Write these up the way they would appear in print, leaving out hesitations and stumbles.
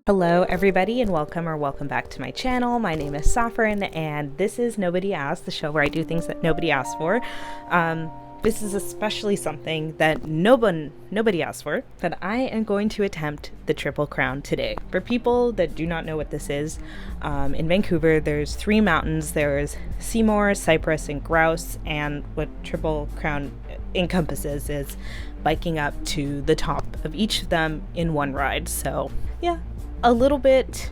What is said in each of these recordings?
Hello everybody and welcome back to my channel. My name is Saffron and this is Nobody Asked, the show where I do things that nobody asked for. This is especially something that nobody asked for, that I am going to attempt the Triple Crown today. For people that do not know what this is, in Vancouver there's 3 mountains. There's Seymour, Cypress, and Grouse, and what Triple Crown encompasses is biking up to the top of each of them in one ride. So yeah, a little bit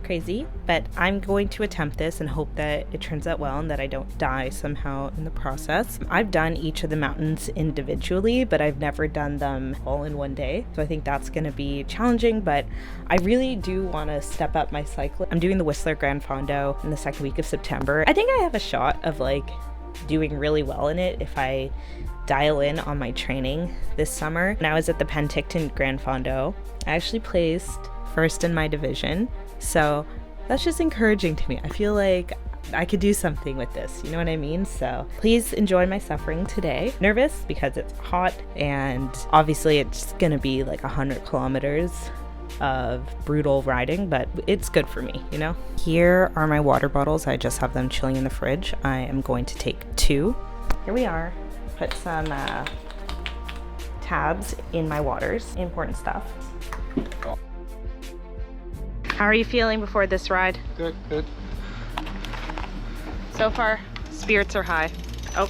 crazy, but I'm going to attempt this and hope that it turns out well and that I don't die somehow in the process. I've done each of the mountains individually, but I've never done them all in one day. So I think that's going to be challenging, but I really do want to step up my cycling. I'm doing the Whistler Grand Fondo in the second week of September. I think I have a shot of like doing really well in it if I dial in on my training this summer. When I was at the Penticton Grand Fondo, I actually placed first in my division, so that's just encouraging to me. I feel like I could do something with this, you know what I mean? So please enjoy my suffering today. Nervous because it's hot and obviously it's gonna be like 100 kilometers of brutal riding, but it's good for me, you know? Here are my water bottles. I just have them chilling in the fridge. I am going to take 2. Here we are. Put some tabs in my waters. Important stuff. How are you feeling before this ride? Good, good. So far, spirits are high. Oh.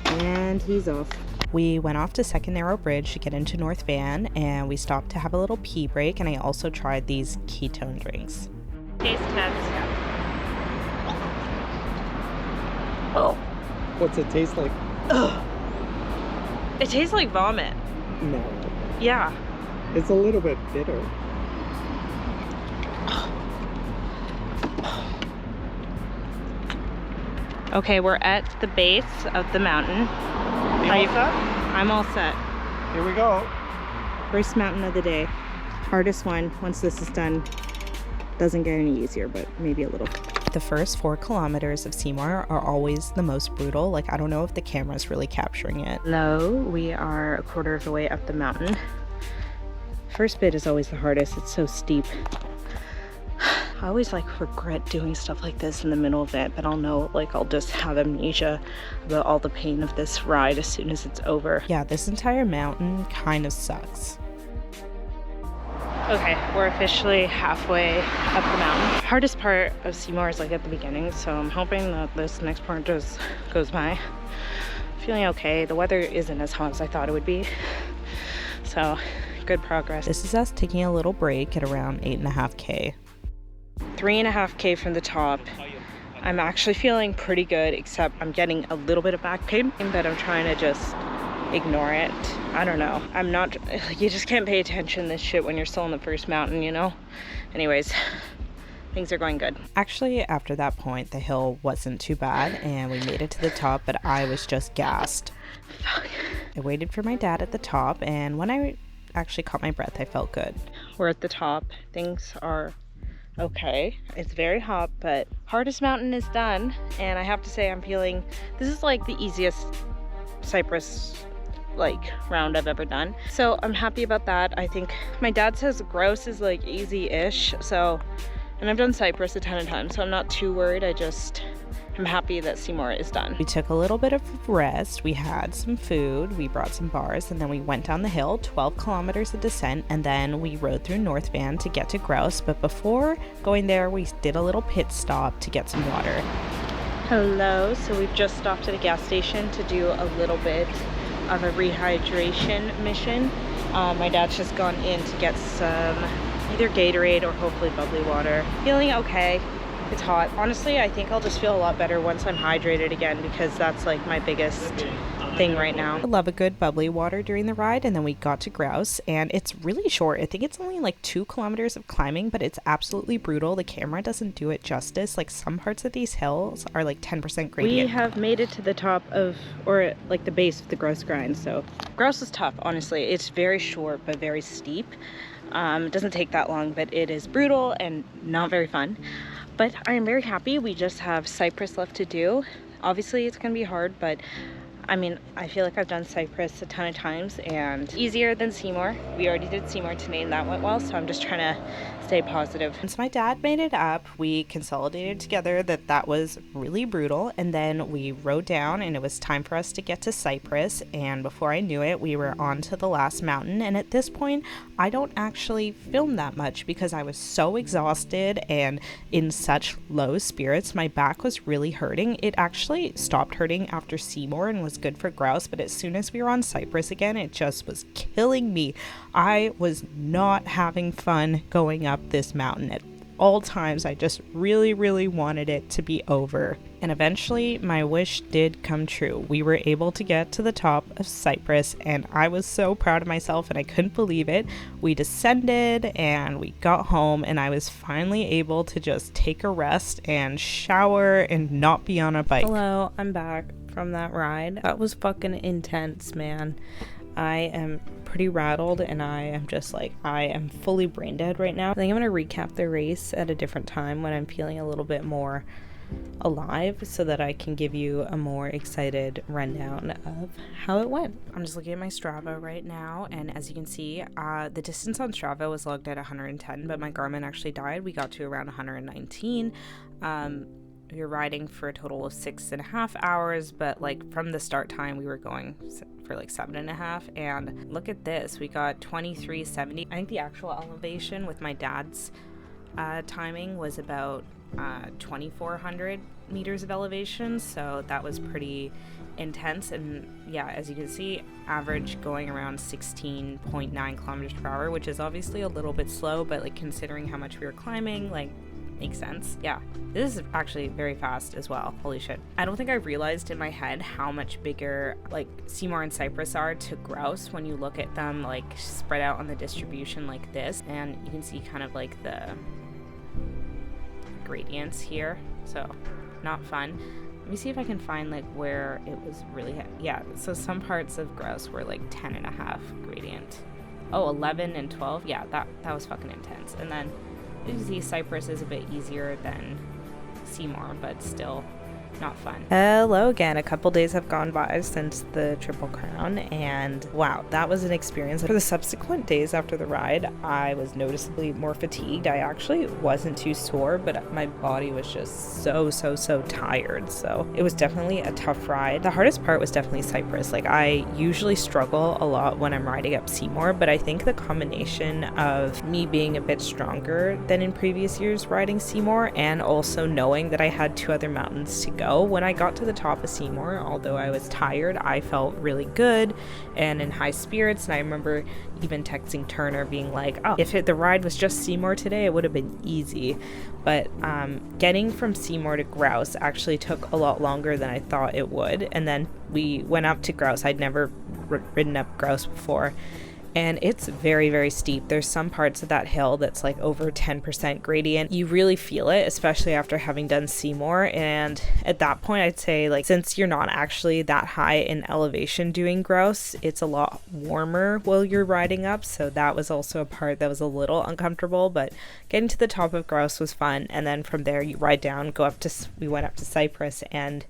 And he's off. We went off to Second Narrow Bridge to get into North Van, and we stopped to have a little pee break, and I also tried these ketone drinks. Taste test. Oh. What's it taste like? Ugh. It tastes like vomit. No. Yeah. It's a little bit bitter. Okay, we're at the base of the mountain. Are you all set? I'm all set. Here we go. First mountain of the day. Hardest one. Once this is done, doesn't get any easier, but maybe a little. The first 4 kilometers of Seymour are always the most brutal. Like, I don't know if the camera's really capturing it. No, we are a quarter of the way up the mountain. First bit is always the hardest. It's so steep. I always like regret doing stuff like this in the middle of it, but I'll know, like, I'll just have amnesia about all the pain of this ride as soon as it's over. Yeah, this entire mountain kind of sucks. Okay, we're officially halfway up the mountain. Hardest part of Seymour is like at the beginning, so I'm hoping that this next part just goes by. Feeling okay. The weather isn't as hot as I thought it would be, so good progress. This is us taking a little break at around 8.5K. 3.5K from the top. I'm actually feeling pretty good, except I'm getting a little bit of back pain, but I'm trying to just ignore it. I don't know. I'm not, you just can't pay attention to this shit when you're still on the first mountain, you know? Anyways, things are going good. Actually, after that point, the hill wasn't too bad and we made it to the top, but I was just gassed. Fuck. I waited for my dad at the top, and when I actually caught my breath, I felt good. We're at the top. Things are okay. It's very hot, but hardest mountain is done, and I have to say I'm feeling, this is like the easiest Cypress like round I've ever done, so I'm happy about that. I think my dad says Grouse is like easy-ish, so, and I've done Cypress a ton of times, so I'm not too worried. I'm happy that Seymour is done. We took a little bit of rest, we had some food, we brought some bars, and then we went down the hill, 12 kilometers of descent, and then we rode through North Van to get to Grouse. But before going there, we did a little pit stop to get some water. Hello, so we've just stopped at a gas station to do a little bit of a rehydration mission. My dad's just gone in to get some either Gatorade or hopefully bubbly water. Feeling okay. It's hot. Honestly, I think I'll just feel a lot better once I'm hydrated again, because that's like my biggest thing right now. I love a good bubbly water during the ride, and then we got to Grouse, and it's really short. I think it's only like 2 kilometers of climbing, but it's absolutely brutal. The camera doesn't do it justice. Like, some parts of these hills are like 10% gradient. We have made it to the top of, or like the base of the Grouse Grind. So Grouse is tough, honestly. It's very short but very steep. It doesn't take that long, but it is brutal and not very fun. But I am very happy. We just have Cypress left to do. Obviously it's gonna be hard, but I mean, I feel like I've done Cypress a ton of times and easier than Seymour. We already did Seymour today and that went well, so I'm just trying to stay positive. Once my dad made it up, we consolidated together that was really brutal, and then we rode down and it was time for us to get to Cypress, and before I knew it, we were on to the last mountain, and at this point, I don't actually film that much because I was so exhausted and in such low spirits. My back was really hurting. It actually stopped hurting after Seymour and was good for grouse, but as soon as we were on Cypress again, it just was killing me. I was not having fun going up this mountain at all times. I just really wanted it to be over. And eventually my wish did come true. We were able to get to the top of Cypress and I was so proud of myself and I couldn't believe it. We descended and we got home and I was finally able to just take a rest and shower and not be on a bike. Hello, I'm back from that ride. That was fucking intense, man. I am pretty rattled and I am fully brain dead right now. I think I'm going to recap the race at a different time when I'm feeling a little bit more alive so that I can give you a more excited rundown of how it went. I'm just looking at my Strava right now, and as you can see, the distance on Strava was logged at 110, but my Garmin actually died. We got to around 119. We were riding for a total of 6.5 hours, but like from the start time we were going for like 7.5, and look at this, we got 2370. I think the actual elevation with my dad's timing was about 2400 meters of elevation, so that was pretty intense. And yeah, as you can see, average going around 16.9 kilometers per hour, which is obviously a little bit slow, but like considering how much we were climbing, like makes sense. Yeah, this is actually very fast as well. Holy shit. I don't think I realized in my head how much bigger like Seymour and Cypress are to grouse when you look at them like spread out on the distribution like this, and you can see kind of like the gradients here, so not fun. Let me see if I can find like where it was really yeah, so some parts of grouse were like 10.5 gradient. Oh, 11 and 12. Yeah, that was fucking intense. And then you can see Cypress is a bit easier than Seymour, but still not fun. Hello again. A couple days have gone by since the Triple Crown, and wow, that was an experience. For the subsequent days after the ride, I was noticeably more fatigued. I actually wasn't too sore, but my body was just so tired, so it was definitely a tough ride. The hardest part was definitely Cypress. Like, I usually struggle a lot when I'm riding up Seymour, but I think the combination of me being a bit stronger than in previous years riding Seymour, and also knowing that I had 2 other mountains to go, when I got to the top of Seymour, although I was tired, I felt really good and in high spirits. And I remember even texting Turner being like, oh, if the ride was just Seymour today, it would have been easy. But getting from Seymour to Grouse actually took a lot longer than I thought it would. And then we went up to Grouse. I'd never ridden up Grouse before, and it's very steep. There's some parts of that hill that's like over 10% gradient. You really feel it, especially after having done Seymour. And at that point, I'd say, like, since you're not actually that high in elevation doing Grouse, it's a lot warmer while you're riding up, so that was also a part that was a little uncomfortable. But getting to the top of Grouse was fun, and then from there you ride down, we went up to Cypress, and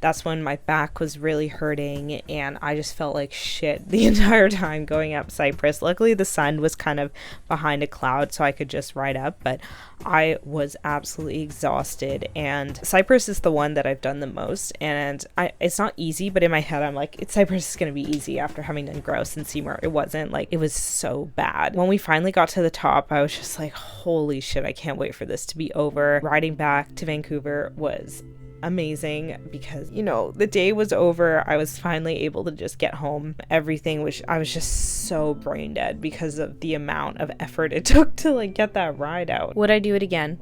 that's when my back was really hurting and I just felt like shit the entire time going up Cypress. Luckily the sun was kind of behind a cloud so I could just ride up, but I was absolutely exhausted. And Cypress is the one that I've done the most, and it's not easy, but in my head I'm like, Cypress is gonna be easy after having done Grouse and Seymour. It wasn't. Like, it was so bad. When we finally got to the top, I was just like, holy shit, I can't wait for this to be over. Riding back to Vancouver was amazing because, you know, the day was over. I was finally able to just get home. Everything was, I was just so brain dead because of the amount of effort it took to like get that ride out. Would I do it again?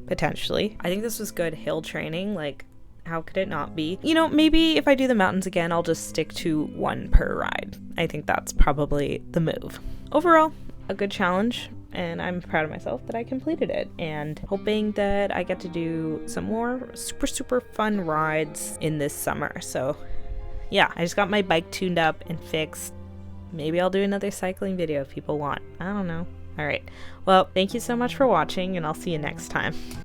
Potentially. I think this was good hill training. Like, how could it not be? You know, maybe if I do the mountains again, I'll just stick to 1 per ride. I think that's probably the move. Overall, a good challenge, and I'm proud of myself that I completed it, and hoping that I get to do some more super fun rides in this summer. So yeah, I just got my bike tuned up and fixed. Maybe I'll do another cycling video if people want. I don't know. All right, well, thank you so much for watching, and I'll see you next time.